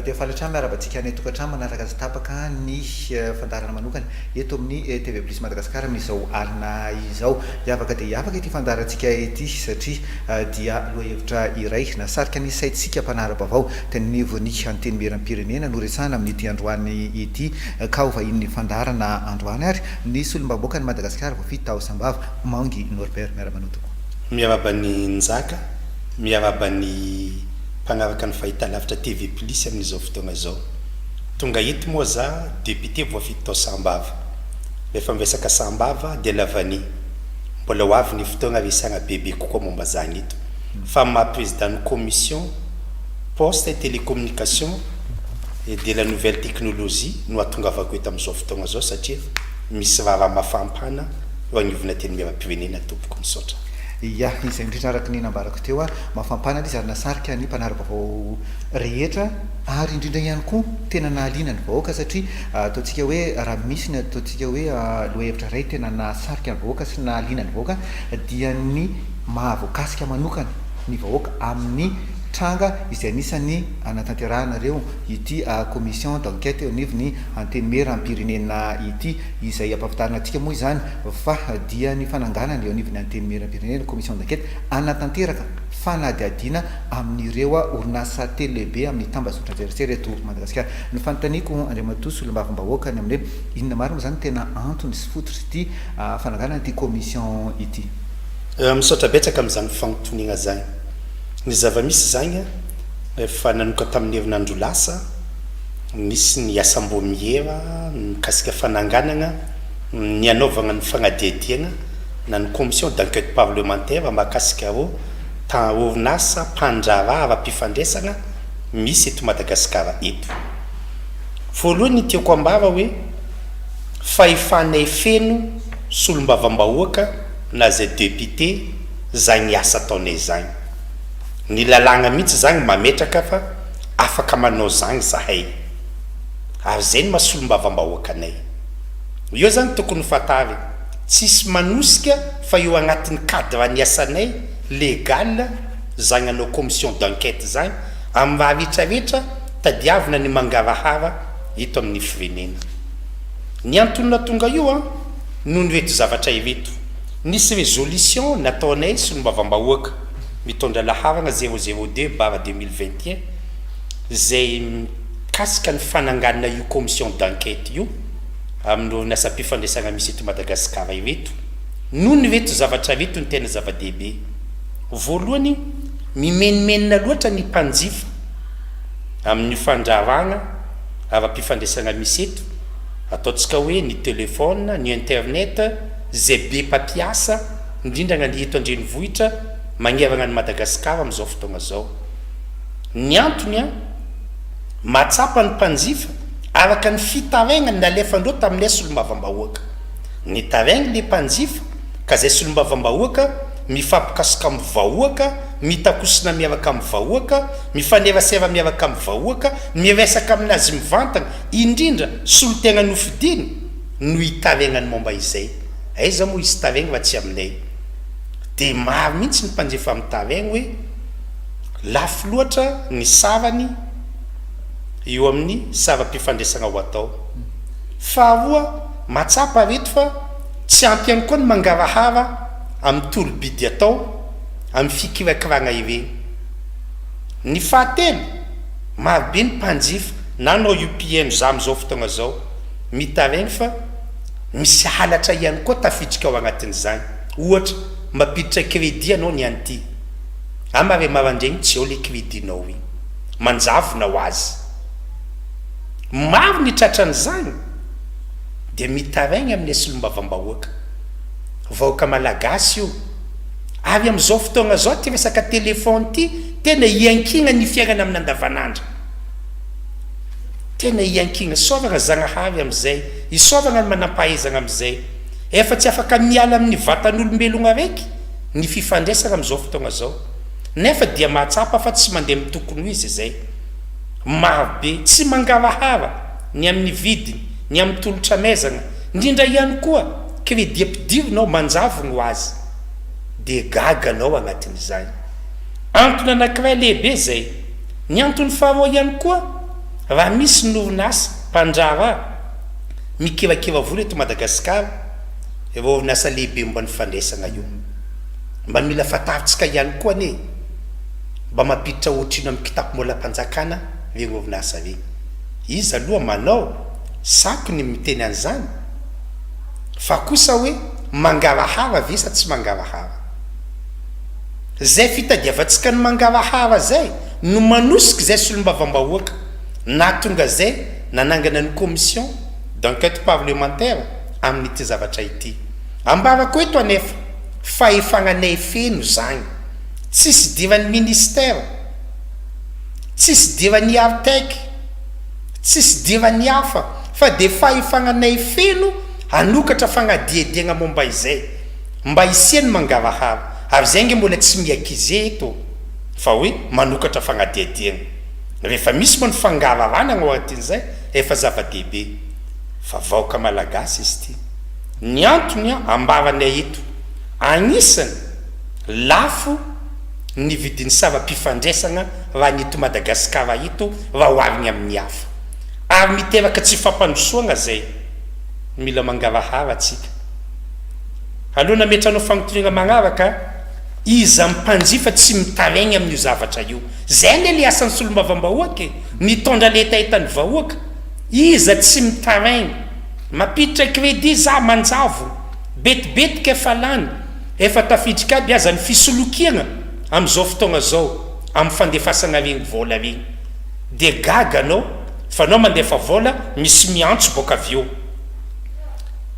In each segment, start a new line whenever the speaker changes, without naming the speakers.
dia fahatratra miarabantsika ny tokantrano manaraka azy tapaka ny fandarana manokana eto amin'ny TV Plus Madagascar amin'izao alina izao. Afaka dia afaka ity fandarantsika ity satria dia lohahevitra iray nasarika ny saitsika mpanara-baovao tenivony anteny meram-pirenena no resahana amin'ity androany ity ka ho vahin'ny fandarana androany ary ny solombaboaka ny Madagascar voafito tao sambava Mangy Norbert miara-manotoko.
Miarabany Nzaka, miarabany panaraka ny fahitalavitra TV Plus amin'izao fotoana izao. Tonga eto moa za député voafito tao Sambava. Rehefa mivesaka Sambava dia lavany. Mbola ho avy ny fotoana resana bebe kokoa momba zany eto. Fa président commission poste et télécommunication et de la nouvelle technologie no atongavako eto amin'izao fotoana izao satria misy raha mafampana eo agnivona teny miara-pirenena tompoko misaotra.
Ya, izay indrindra araka ny nambarako teo mafampana ary nasarika ny mpanara-baovao rehetra ary indrindra ihany koa tena nahaliana ny vahoaka satria ataontsika hoe raha misy ny ataontsika hoe lohahevitra iray tena nasarika ny vahoaka sy nahaliana ny vahoaka dia ny mahavoakasika manokana ny vahoaka amin'ny tranga izay anisany anatanterahana ity commission d'enquête eo anivony anteny meram-pirenena ity izay ampahafantarina moa izany fa dia ny fananganana eo anivony anteny meram-pirenena commission d'enquête anatanteraka fanadihadiana amin'ireo orinasa télé-be amin'ny tambazotra anjerisera eto Madagasikara. Ny fanontaniako Andriamatoa solombavam-bahoaka ny amin'ilay inona marina zany tena antony sy fototra ity fananganana ity commission ity.
Misaotra betsaka amin'izany fanontaniana zany. Ny zava-misy zany efa nanoka tamin'ny herinandro lasa nisy ny asambo mihera mikasika fananganana ny anaovana ny fanadihadiana na ny commission d'enquête parlementaire mahakasika orinasa mpandrara ara-pifandraisana misy eto Madagasikara eto. Voalohany tiako ambara hoe fahefanay feno solombavam-bahoaka na zay député zany asa ataonay zany. Ny lalàna mihitsy zany mametraka fa afaka manao zany zahay. Ary zay ny mahasolombavam-bahoaka anay. Io zany tokony fatary tsisy manosika fa eo agnatin'ny cadre ny asanay légal zany anao commission d'enquête zany amin'ny raha rehetrarehetra tadiavina ny mangarahara eto amin'ny firenena. Ny antonona tonga io noho ny reto zavatra ireto. Nisy résolution nataonay solombavam-bahoaka mitondra laharana 002/2021 zay mikasika ny fananganana io commission d'enquête io amin'ny orinasa mpifandraisana misy eto Madagasikara ireto. Noho ny reto zavatra reto ny tena zava-dehibe. Voalohany mimenimenina loatra ny mpanjifa amin'ny fandrarana ara-mpifandraisana misy eto, ataontsika hoe ny telefona, ny internet zay be mpampiasa indrindra ny eto andrenivohitra magnerana ny Madagasikara amin'izao fotoana zao. Ny antony matsapa ny mpanjifa araka ny fitarainany nalefandreo tamin'ilay solombavam-bahoaka. Ny taraigny le mpanjifa ka zay solombavam-bahoaka mifampikasika amin'ny vahoaka, mitakosina miaraka amin'ny vahoaka, mifanerasera miaraka amin'ny vahoaka, miresaka aminazy mivantana indrindra solotena nofidiny no hitarainany momba izay. Aiza moa izy taraigny fa tsy aminay. Dia maro mihitsy ny mpanjifa amin'ny taraigny hoe lafo loatra ny sarany eo amin'ny sara-mpifandraisana ho atao. Faharoa matsapa reto fa tsy ampy ihany koa ny mangarahara amin'ny tolobidy atao amin'ny fikirakirana ireny. Ny fahatelo marobe ny mpanjifa na anao UPM za amin'izao fotoana zao mitaraigny fa misy halatra ihany koa tafiditra ao agnatin'izany. Ohatra mapiditra crédit anao ny anty amare marandraigny tsy ao le crédinao iny manjavona ho azy. Maro ny tratran'izany dia mitaraigny amin'ny solombavam-bahoaka vahoaka malagasy io. Ary amin'izao fotoana zao ty resaka telefony ty tena iankina ny fiainana amin'ny andavanandro. Tena iankina sovana zagnahary amin'izay, isovana ny manam-pahaizana amin'izay. Efa tsy afaka miala amin'ny vatan'olombelogna raiky ny fifandraisana amin'izao fotoana zao. Nefa dia mahatsapa fa tsy mandeha mitokony izy izay. Marobe tsy mangarahara ny amin'ny vidiny, ny amin'ny tolotra maizana, indrindra ihany koa crédit ampidirinao manjavona ho azy. Dia gaganao agnatin'izany. Antony anankiray lehibe zay. Ny antony faharoa ihany koa raha misy norinasa mpandrava mikevakeva vola eto Madagasikara efa orinasa lehibe mba ny fandraisana io mba mila fatavintsika ihany koa ane mba mampiditra ohatrino amin'ny kitapo molam-panjakana ve orinasa ve izy aloha manao sako ny miteny an'izany fa kosa hoe mangarahara ve sa tsy mangarahara zay fitadiavantsika ny mangarahara zay no manosika zay solombavambahoaka na tonga zay nanangana ny commission d'enquête parlementaire amin'ity zavatra ity ambarako eto anefa fa efagnanay feno zany tsisy diran'ny ministère tsisy diran'ny artek tsisy diran'ny hafa fa de fa efagnanay feno anokatra fagnadiadiagna momba izay mba isiany mangarahara ary zay nge mbola tsy miakize eto fa hoe manokatra fagnadiadiagna rehefa misy moa ny fangarahana agnatin'izay efa zava-dehibe fa vaoka malagasy izy ty ny antony ambaranay eto agnisany lafo ny vidin'ny sava-pifandraisana raha ny eto Madagasikara eto raha hoarigny amin'ny hafa ary miteraka tsy fampandrosoagna zay mila mangarahara atsika aloha nametranao fagnotonagna magnaraka iza mpanjifa tsy mitaraigny amin'io zavatra io zay le asan'ny solombavambahoaka mitondra le etaetany vahoaka iza tsy mitaraigny mapiditra crédit za manjavo betibetika efa lany efa tafiditra aby aza ny fisolokiana am'izao fotoagna zao amin'ny fandefasana regny vola regny de gaga anao fa anao mandefa vola misy miantso boka avy eo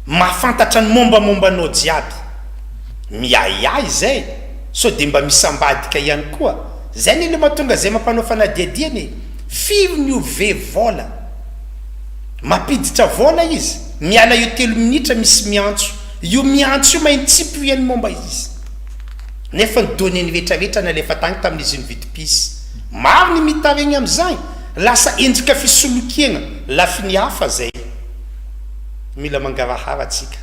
mahafantatra ny mombamombanao jiaby miaiay zay so de mba misambadika ihany koa zay ny le mahatonga zay mampanao fanadihadiany firy ny ove vola mapiditra vola izy miala io 3 minitra misy miantso io miantso io maintsipy ihany momba izy nefa ny doneny rehetrarehetra nalefa tagny tamin'izy ny vidipisy maro ny mitaregny am'izany lasa endrika fisolokiana lafi ny hafa zay mila mangarahara atsika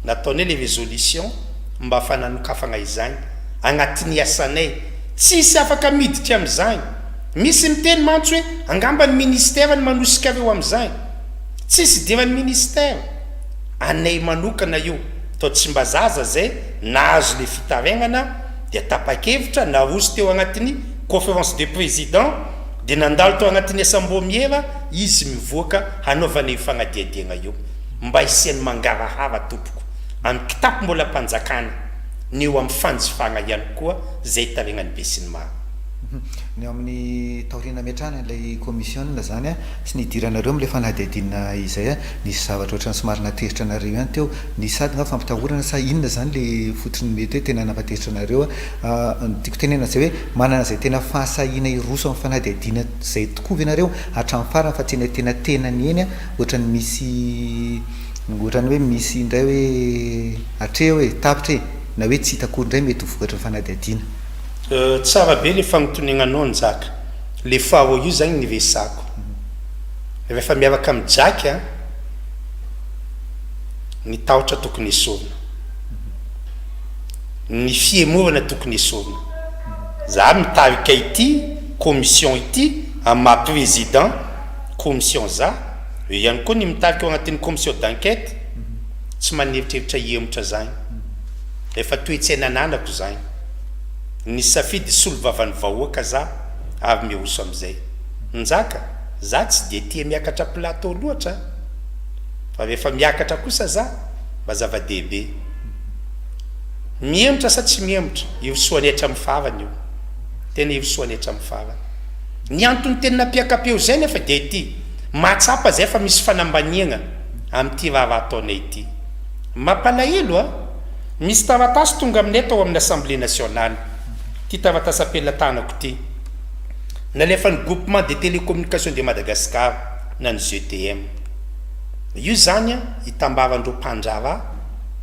nataonay le résolution mba fananokafagna izany agnatin'ny asanay tsisy afaka miditra am'izany misy miteny mantso hoe angamba ny ministère ny manosika reo am'izany tsisy diran'ny ministère anay manokana io tao tsy mba zaza zay nahazo le fitarainana de tapa-kevitra naroso teo agnatin'ny conférence de président de nandalo tao agnatin'ny asambômiera izy mivoaka hanaovana fagnadiadiagna io mba isiany mangarahara tompoko amin'ny kitapo mbola mpanjakana ny eo amin'ny fanjifagna ihany koa zay tarainany be sy ny maro
ny amin'ny taorina metrana ilay commission zany sy nidiranareo am'le fanadihadiana izay nisy zavatra ohatrany somary nateritra anareo ihany teo ny sady nga fampitahorana sa inona zany le fotriny mety hoe tena nampateritra anareo tiako tenena zay hoe manana zay tena fahasahina iroso amin'ny fanadihadiana zay tokoa ianareo hatramin'ny farany fa tena tenany eny ohatrany misy ohatrany hoe misy indray hoe atreo hoe tapitra na hoe tsy hitakory indray mety ho vokatra ny fanadihadiana
tsara be le fagnotonegnanao ny jaka le fahao io zany ny resako rehefa miaraka amin'ny jaka ny tahotra tokony esorina ny fiemorana tokony esorina za mitarika ity commission ity amin'ny maha président commission za eo ihany koa ny mitarika eo agnatin'ny commission d'enquête tsy maneritreritra hemotra zany rehefa toetsy nananako zany ny safidy solovavan'ny vahoaka za avy miroso am'izay njaka za tsy de tia miakatra plateau loatra fa rehefa miakatra kosa za mba zava-dehibe miemotra sa tsy miemotra irosoany hatramy farany io tena irosoany hatramy farany ny antony tena nampiakapeo zay nefa de ity mahatsapa zay fa misy fanambaniagna am'ty raha ataonay ity mampalahelo misy taratasy tonga aminay tao amin'ny assemblée nationale ty taratasy apelatanako ty nalefa ny groupement de télécommunication de Madagascar na ny GTM io zany hitambarandreo mpandrara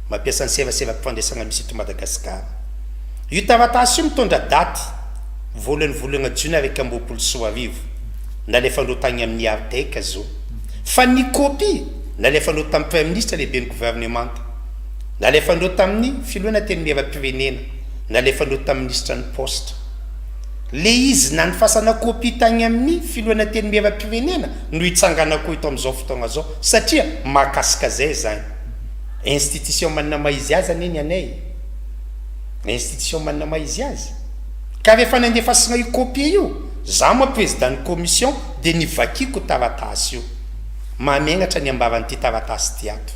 mampiasa ny serasera mpifandraisana misy eto Madagasikara io taratasy io mitondra daty volan'ny volana jona raiky ambopolo sy arivo nalefandreo tagny amin'ny artek zao fa ny copie nalefandreo tamin'ny premier ministre lehibe ny gouvernement nalefandreo tamin'ny filoana teny miera-pirenena nalefandreo tamin'ny ministre ny poste le izy na ny fasana kopia tagny amin'ny filoana teny miava-pirenena no hitsanganako ito amin'izao fotoagna zao satria mahakasika zay zany institution manana maizy azy aneny anay institution manana maizy azy ka rehefa nandefasina io kopia io za moa président ny commission de nivakiko taratasy io mahamenatra ny ambavan'ity taratasy ty ato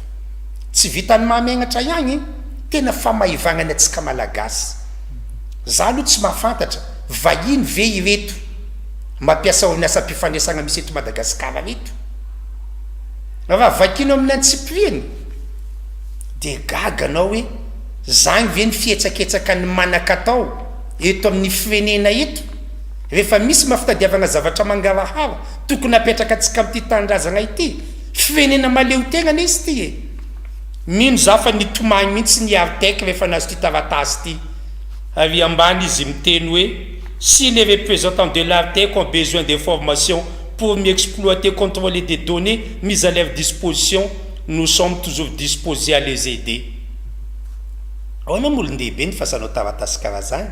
tsy vitany mahamenatra ihany tena famahivagnany atsika malagasy za aloha tsy mahafantatra vahiny ve ireto mampiasa orinasa mpifandraisana misy eto Madagasikara reto raha vakino amin'ny antsipriany de gaga anao hoe zany ve ny fietsaketsaka ny manakatao eto amin'ny firenena eto rehefa misy mafitadiavana zavatra mangarahara tokony apetraka atsika amin'ity tandrazana ity firenena maleo tegna izy ty e mino za fa nitomagny mihitsy ny arteky rehefa nazo ty taratasy ty avy ambany izy miteny hoe si les représentants de l'ARTEC ont besoin d'informations pour mieux exploiter, contrôler des données mises à leur disposition, nous sommes toujours disposés à les aider. On a moulindé bien face à notre taratasy karazany.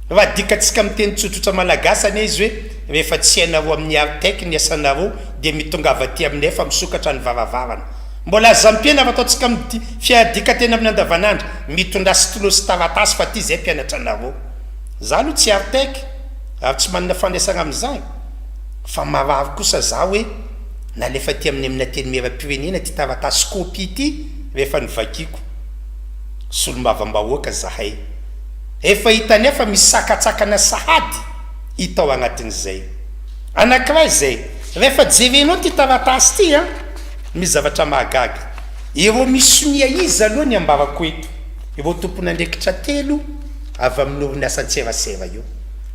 Va dikatsika miteny tsotsotra malagasy ane izy hoe rehefa tsy hainareo amin'ny arteky ny asanareo de mitongava aty aminay fa misokatra ny varavarana. Mbola zampiana fa ataotsika amin'ny fiadika tena amin'ny andavanandro mitondra stylo sy taratasy fa ty zay mpianatra anareo. Za aloha tsy arteky ary tsy manana fandraisana amin'izany fa marary kosa za hoe nalefa ty amin'ny teny miava-pirenena ty taratasy kopia ty rehefa nivakiko solomavambahoaka zahay efa hitany efa misy sakatsakana sahady hitao agnatin'izay anankiray zay rehefa jerenao ty taratasy ty a misy zavatra mahagaga ireo misonia izy aloha ny ambarako eto ireo tompona andraikitra telo avy amin'ny orinasa antserasera io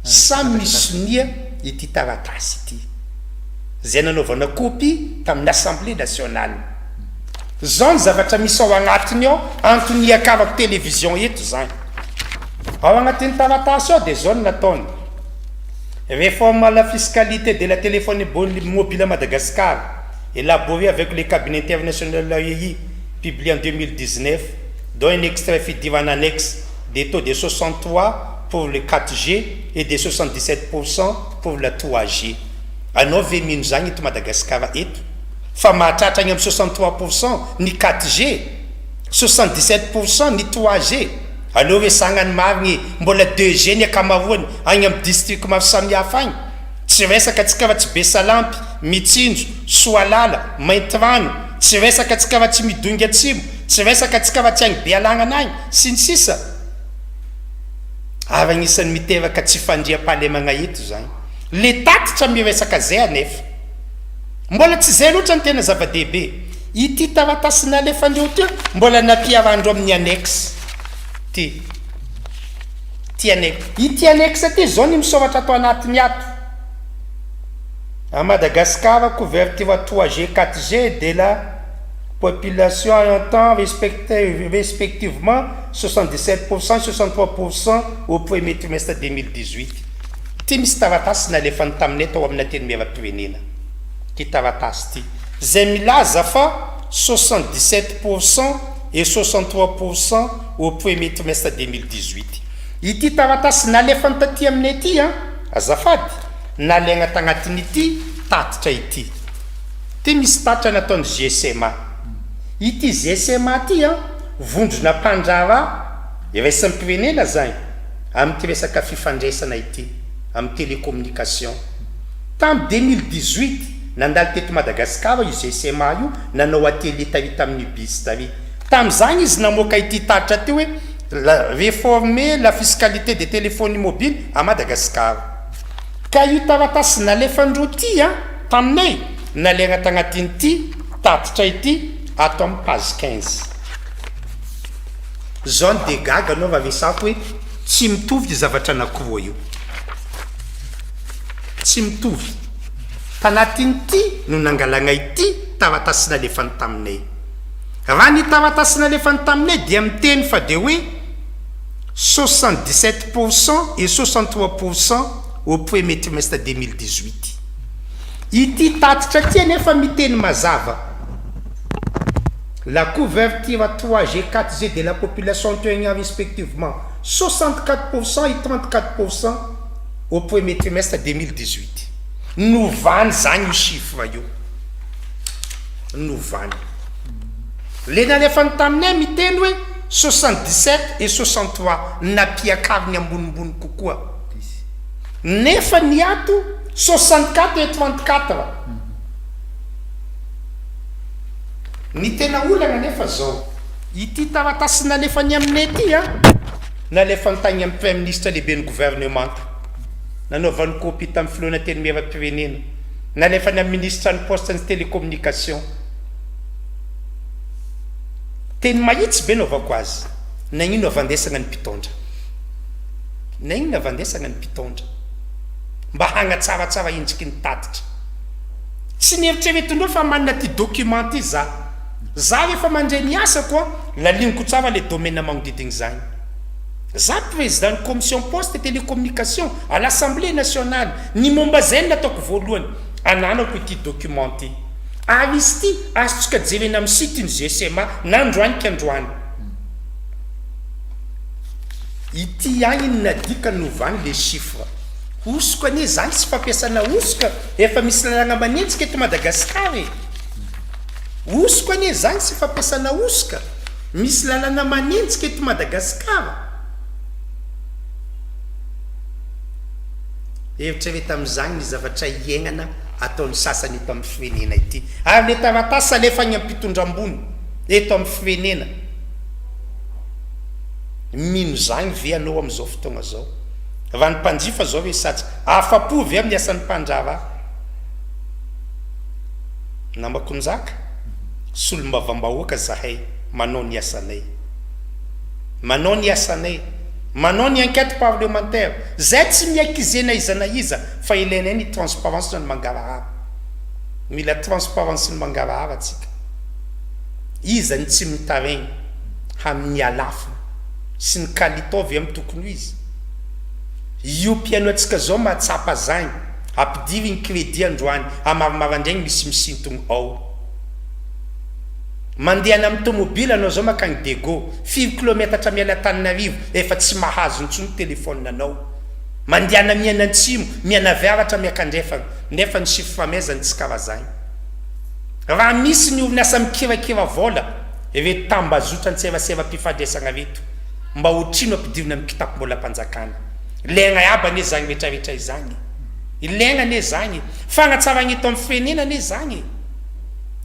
samy misonia ity taratasy ity zay nanaovana kopia tamin'ny assemblée nationale zao ny zavatra misy ao agnatiny ao antony akarako télévision eto zany ao agnatin'ny taratasy ao de zao ny nataony réforme à la fiscalité de la téléphonie mobile à Madagascar élaboré avec le cabinet international de l'AEI publié en 2019 dont un extrait figure en annexe des taux de 63 pour le 4G et de 77% pour la 3G. Anao ve mino zany eto Madagascar eto fa mahatratra agny amin'ny 63% ny 4G 77% ny 3G aleo resagna ny marigny mbola 2G ny akamaroany agny amin'ny district maro samihafa agny tsy resaka atsika fa tsy Besalampy Mitsinjo Soalala Maintrano tsy resaka atsika fa tsy Midongy Atsimo tsy resaka atsika fa tsy agny Bealagnana agny sy ny sisa avy agnisan'ny miteraka tsy fandriam-pahalemagna eto zany le tatitra miresaka zay anefa mbola tsy zay loatra ny tena zava-dehibe ity taratasy nalefandreo ty mbola nampiarandreo amin'ny annexe ty annexe ity annexe ty zao ny misoratra atao anatiny ato à Madagascar couverture 3G 4G de la population en temps respectivement 77%, 63% au premier trimestre 2018. Ty misy taratasy nalefany taminay tao amin'ny teny miava-pirenena. Ty taratasy ty. Zay milaza fa 77% et 63% au premier trimestre 2018. Ity taratasy nalefany taty aminay ty azafady nalaigna tagnatiny ity tatitra ity. Ty misy tatitra nataony GSMA. Ity GSMA ty vondrona mpandrara iraisan'ny pirenena zany amin'ny resaka fifandraisana ity amin'ny télécommunication tamin'ny 2018 nandalo teto Madagascar io GSMA io nanao atelier tavita amin'ny bus tary tamin'izany izy namoaka ity tatitra ty hoe réformer la fiscalité des téléphones mobiles à Madagascar ka io taratasy nalefandreo ty taminay nalaigna tagnatiny ty tatitra ity ato amin'ny page 15 zao ny de gaga anao va resako hoe tsy mitovy ty zavatra anankiroa io tsy mitovy tanatiny ty no nangalagna ity taratasy nalefany taminay raha ny taratasy nalefany taminay dia miteny fa de hoe 77% et 63% au premier trimestre 2018 ity tatitra ty anefa miteny mazava la couverture 3G 4G de la population tenant respectivement 64% et 34% au premier trimestre 2018 novany zany io chiffre io novany le nalefa ny taminay miteny hoe 77 et 63 napiakariny ambonimbony kokoa nefa ny ato 64 et 34 ny tena olana nefa zao ity taratasy nalefa ny aminay ty nalefa nytagny amin'ny premier ministre lehibe ny gouvernement nanaovany copie tamin'ny filoana teny mera-pirenena nalefa ny amin'ny ministre ny poste ny télécommunication teny mahitsy be naovako azy nagnino avandesana ny mpitondra nagnino avandesana ny mpitondra mba hagnatsaratsara indriky ny tatitra tsy nieritreretindreo fa manana ty document ty za rehefa mandray ny asa koa laliniko tsara le domaine magnodidigny zany za président commission poste et télécommunication à l'Assemblée nationale ny momba zay nataoko voalohany ananako ity document ty ary izy ty azotsika jerena amin'ny site ny GSMA nandroany kandroany ity agny ny nadika novany le chiffre osoko anie zany tsy fampiasana osika efa misy lalagna manenjika eto Madagascar osoko anie zany tsy fampiasana osika misy lalana manenjika eto Madagascar hevitra reta amin'izany ny zavatra iainana ataon'ny sasany eto amin'ny firenena ity ary le taratasy alefa ny ampitondra-mbony eto amin'ny firenena mino zany ve anao amin'izao fotoagna zao raha ny mpanjifa zao hoe satsy afa-po ve amin'ny asan'ny mpandrava namakonjaka solom-bavambahoaka zahay manao ny asanay manao ny asanay manao ny enquête parlementaire zay tsy miakizena iza na iza fa ilainay ny transparence ny mangarahara mila transparence ny mangarahara atsika iza ny tsy mitaregny amin'ny alafo sy ny kalitao amin'ny tokony izy io piano atsika zao mahatsapa zany ampidivy ny crédit androany amarimarandraigny misy misintogny ao mandehana amin'ny tomobile anao zao makagny dego 5 kilometatra miala Tananarivo efa tsy mahazo ntsony telefône anao mandehana miana antsimo miana viaratra miakandrefa nefa ny chiffre famezany tsy karazany raha misy ny orinasa mikirakira vola reto tambazotra ny serasera mpifandraisana reto mba otrino ampidivina amin'ny kitapo-mbola mpanjakana ilaigna iaby ane zany rehetrarehetra izany ilaigna ane zany fagnatsaragna eto amin'ny firenena ane zany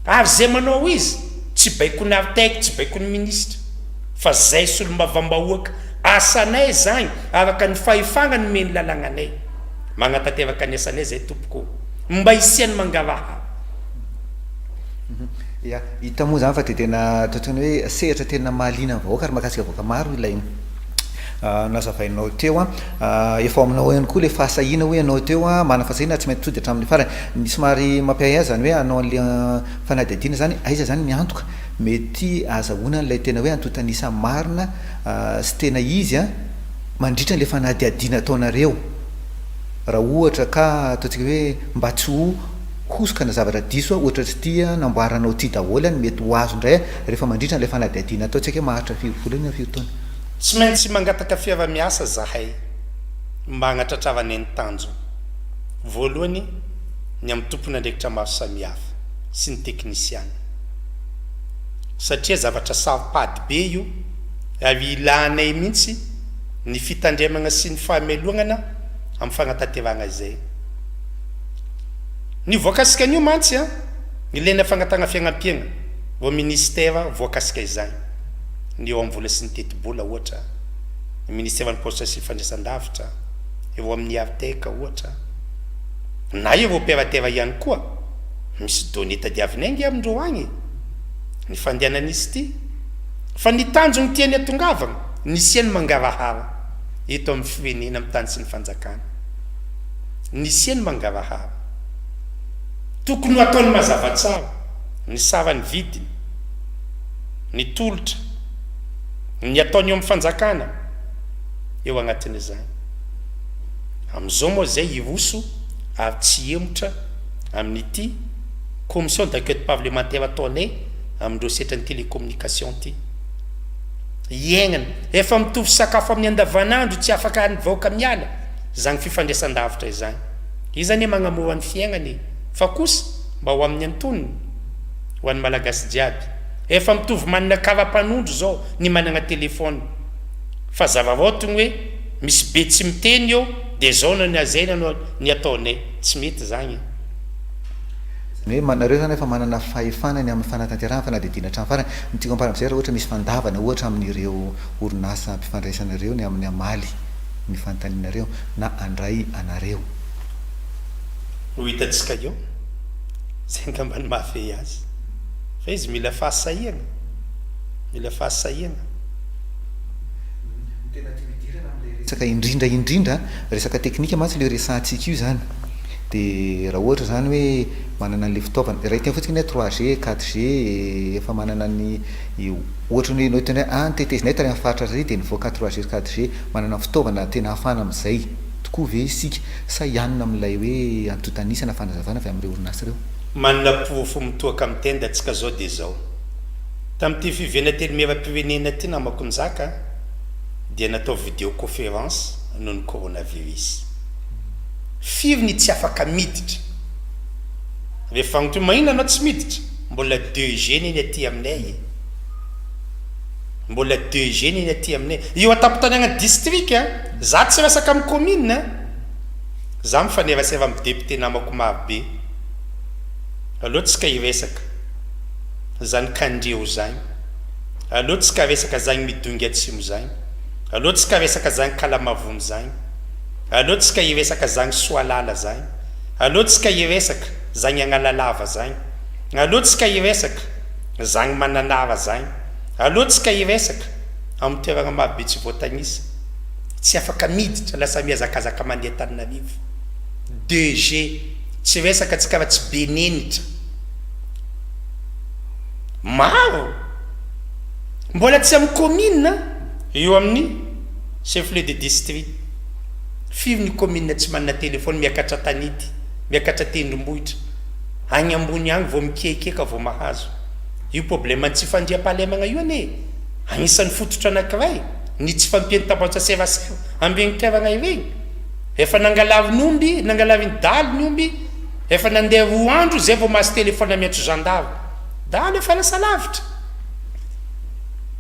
ary zay manao izy tsy baiko ny artèque tsy baiko ny ministre fa zay solom-bavambahoaka asanay zany araka ny fahefagna ny meny lalagnanay magnatanteraka ny asanay zay tompoko mba isiany mangaraha
ya hita moa zany fa de tena totrany hoe sehatra tena mahaliana vahoaka ary mahakasika vahoaka maro ilainy nazavainao teo efa aminao ihany koa le fahasahina hoe anao teo mana fahasahina tsy maintsy tody hatramin'ny farany ny somary mampiahy zany hoe anao an'le fanadihadiana zany aiza zany miantoka mety azahoana n'lay tena hoe antotanisa marina sy tena izy mandritra n'le fanadihadiana ataonareo raha ohatra ka ataontsika hoe mba tsy ho hosoka na zavatra diso ohatra tsy tia namboaranao ty daholo any mety ho azo indray rehefa mandritra n'le fanadihadiana ataontsika hoe maharitra fivolana fiotona
tsy maintsy mangataka fiava-miasa zahay mba hagnatratrarany ny tanjo voalohany ny amin'ny tompona andraikitra maro samihafa sy ny teknisiana satria zavatra saripady be io avy ilanay mihitsy ny fitandremana sy ny fahameloagnana amin'ny fagnatanterana zay ny voakasika an'io mantsy ilaina fagnatagna fiagnam-piaigna vo ministère voakasika izany ny eo amin'ny vola sy ny teti-bola ohatra ny ministère ny poste sy Fifandraisan-davitra eo amin'ny artèque ohatra na eo opérateur ihany koa misy donné tadiavinangy amindreo agny ny fandehanan'izy ty fa ny tanjony tiany atongavana ny siany mangarahara eto amin'ny firenena amin'ny tany sy ny fanjakana ny siany mangarahara tokony ho ataony mazava tsara ny sarany vidiny ny tolotra ny ataony eo amin'ny fanjakana eo agnatin'izany amin'izao moa zay iroso ary tsy emotra amin'ity commission d'enquête parlementaire ataonay amindreo setrany télécommunication ty iainana efa mitovy sakafo amin'ny andavanandro tsy afaka ny vahoaka miala zany fifandraisan-davitra izany izany magnamoa ny fiainany fa kosa mba ho amin'ny antonony ho an'ny malagasy jiaby efa mitovy manana kava-panondro zao ny manana telefôna fa zavavaotony hoe misy be tsy miteny eo dia zao na ny azaina no ny ataonay tsy mety zany
hoe manareo zany efa manana fahefanany amin'ny fanatanterahana fanadihadiana hatrany farany nytiako amparamizay raha ohatra misy fandavana ohatra amin'ireo orinasa mpifandraisanareo ny amin'ny amaly ny fanontanianareo na andray anareo
ho hitantsika eo zay ngamba ny mahafehy azy fa izy mila fahasahiana
resaka indrindra resaka teknika mantsy le resantsika io zany dia raha ohatra zany hoe manana an'le fitaovana raha iteny fotsiny hoe 3G 4G efa manana ny ohatra ny nao teny hoe nytetezinay tary amin'ny faritra zay dia nivoaka 3G 4G manana fitaovana tena hafana amin'izay tokoa ve isika sa ianona amin'ilay hoe antotanisana fanazavana avy amin'ireo orinasa reo
manana pofo mitoaka amin'ny tenda antsika zao dia zao tamin'ity fivena teny meva-pirenena ty namako nizaka dia natao vidéoconférence noho ny coronavirus firiny tsy afaka miditra rehefa gnoto mahina anao tsy miditra mbola 2G neny aty aminay mbola 2G neny aty aminay io atapitany agna district za tsy resaka amin'ny commune za mifaneraseva amin'ny député namako marobe aloha tsika iresaka zany kandreo zany aloha tsika resaka zany midongy atsimo zany aloha tsika resaka zany kalamavony zany aloha tsika iresaka zany soalala zany aloha tsika iresaka zany agnalalava zany aloha tsika iresaka zany mananara zany aloha tsika iresaka amin'ny toerana marobe tsy voatanisa tsy afaka miditra lasa miazakazaka mandeha Tananarivo 2G tsy resaka tsika raha tsy benenitra maro mbola tsy amin'ny commune eo amin'ny chef-lieu de district firy ny commune tsy manana telefôny miakatra tanity miakatra tendrombohitra agny ambony agny vao mikekeka vao mahazo io problème tsy fandriam-pahalemagna io ane agnisan'ny fototra anankiray ny tsy fampiany tambantsy serasera ambeny toerana ireny efa nangalavy omby nangalavy ny daly ny omby efa nandeha 2 andro zay vao masy telefôny amiatro zandavy daly efa lasa lavitra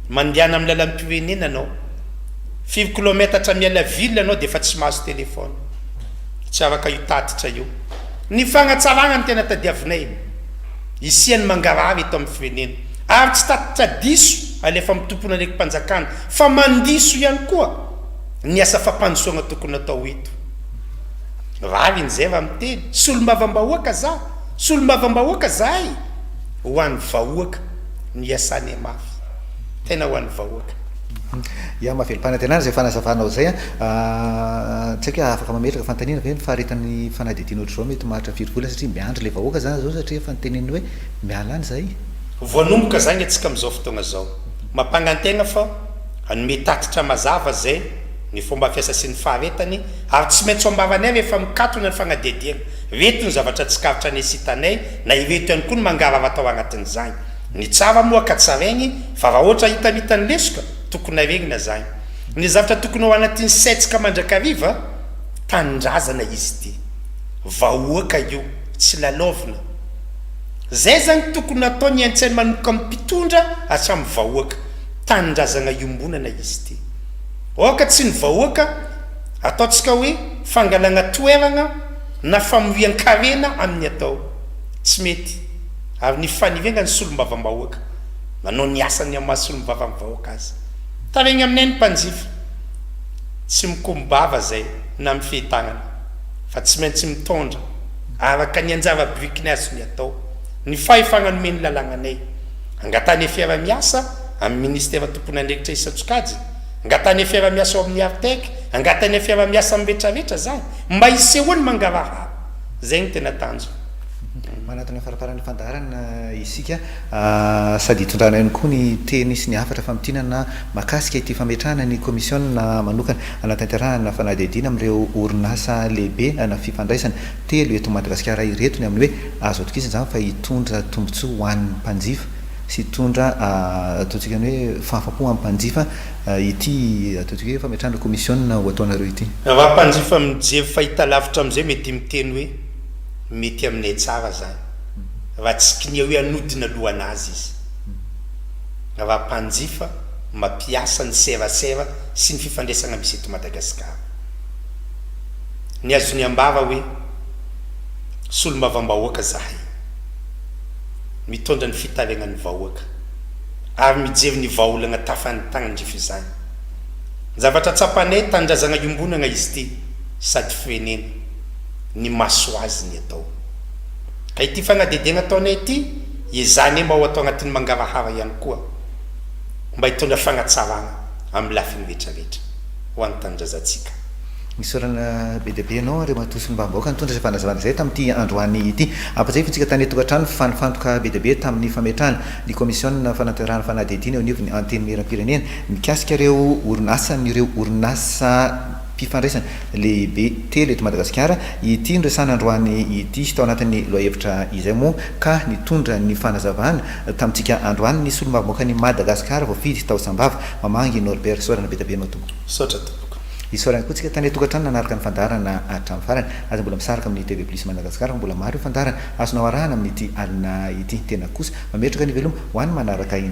mandehana amin'ny lalan'ny pirenena anao 5 kilometatra miala ville anao dia efa tsy mahazo telefôny tsy afaka io tatitra io ny fagnatsarana ny tena tadiavinay isiany mangarary eto amin'ny firenena ary tsy tatitra diso alefa mitompona ndraiky mpanjakana fa mandiso ihany koa ny asa fampandosoagna tokony atao eto ravy n'izay raha miteny solom-bavambahoaka za solom-bavambahoaka zahay ho an'ny vahoaka ny asany mafy tena ho an'ny vahoaka
ia mahavelom-panantenana zay fanazavanao zay tsy haiko hoe afaka mametraka fanontaniana ve ny faharetan'ny fanadihadiana ohatr'izao mety maharitra 5 vola satria miandry le vahoaka zany zao satria efa nyteneny hoe miala any zay
voanomboka zany atsika amin'izao fotoagna zao mampangantegna fa anome tatitra mazava zay ny fomba fiasa sy ny faharetany ary tsy maintsy ambavanay rehefa mikatona ny fagnadihadiana reto ny zavatra tsikarotra ny sitanay na ireto ihany koa ny mangarava atao agnatin'izany ny tsara moa ka tsaraigny fa raha ohatra hitamita ny lesoka tokony aregnina zany ny zavatra tokony ao anatin'ny saitsika mandrakariva tanindrazana izy ty vahoaka io tsy lalaovina zay zany tokony atao ny antsainy manomboka mipitondra hatramin'ny vahoaka tanindrazana iombonana izy ty oka tsy ny vahoaka ataotsika hoe fangalana toerana na famoian-karena amin'ny atao tsy mety ary ny fanivengany solom-bavambahoaka manao ny asany amin'ny mahasolom-bavambahoaka azy taregny aminay ny mpanjifa tsy mikombava zay na mifehitagnana fa tsy maintsy mitondra araka ny anjara-brikiny azy ny atao ny fahefagnanome ny lalagnanay angatany fiara-miasa amin'ny ministera tompony andraikitra isantsokajy angatany fiara-miasa ao amin'ny artek angatany fiara-miasa amin'ny retraretra zany mba isehoany mangaraha zay ny tena tanjo
manatona faraparan'ny fandaharana isika sady hitondrana ihany koa ny teny sy ny hafatra famitinana mahakasika ity fametrahana ny commissionna manokana anatanterahana fanadihadiana amin'ireo orinasa lehibe na fifandraisana telo eto Madagasikara ireto ny amin'ny hoe azo atokisany zany fa hitondra tombontsoa ho an'ny mpanjifa sy tondra ataontsika ny hoe fahafapo amin'ny mpanjifa ity ataontsika hoe fametrahana commission ho ataonareo ity.
Raha mpanjifa mijery fahita lavitra am'izay mety miteny hoe mety aminay tsara zany raha tsy kinia hoe anodina lohanazy izy. Raha mpanjifa mampiasa ny serasera sy ny fifandraisana misy eto Madagasikara. Ny azony ambava hoe solombavam-bahoaka zahay mitondra ny fitarainan'ny vahoaka ary mijery ny vahaolana tafan'ny tagnandrify izany. Zavatra tsapanay tandrazana iombonana izy ty sady firenena ny maso azy ny atao. Ka ity fanadihadiana ataonay ity izany mba ho atao agnatin'ny mangarahara ihany koa mba hitondra fanatsarana amin'ny lafiny rehetrarehetra ho an'ny tandrazantsika.
Nisorana be dia be ianao reo matosiny mba mbahoaka nitondra izay fanazavana izay tamin'ity androany ity. Ampazay fontsika tany tokantrano fanifantoka be dia be tamin'ny fametrahana ny commission fanaterahana fanadihadiana eo anivon'ny anteny meram-pirenena mikasika ireo orinasa ireo orinasa mpifandraisana lehibe telo eto Madagasikara. Ity nresana androany ity sy tao anatin'ny loahevitra izay moa ka nitondra ny fanazavana tamintsika androany ny solombavamboaka ny Madagasikara voafidy tao Sambava mamangy Norbert sorana be dia be anao tombo.
Sotra tompoko.
Isorana koa tsika tany tokantrano nanaraka ny fandarana hatramin'ny farany aza mbola misaraka amin'ny TV Plus Madagasikara mbola maro fandarana azonao arahana amin'ity alina ity tena kosa mametraka ny veloma ho an'ny manaraka indray.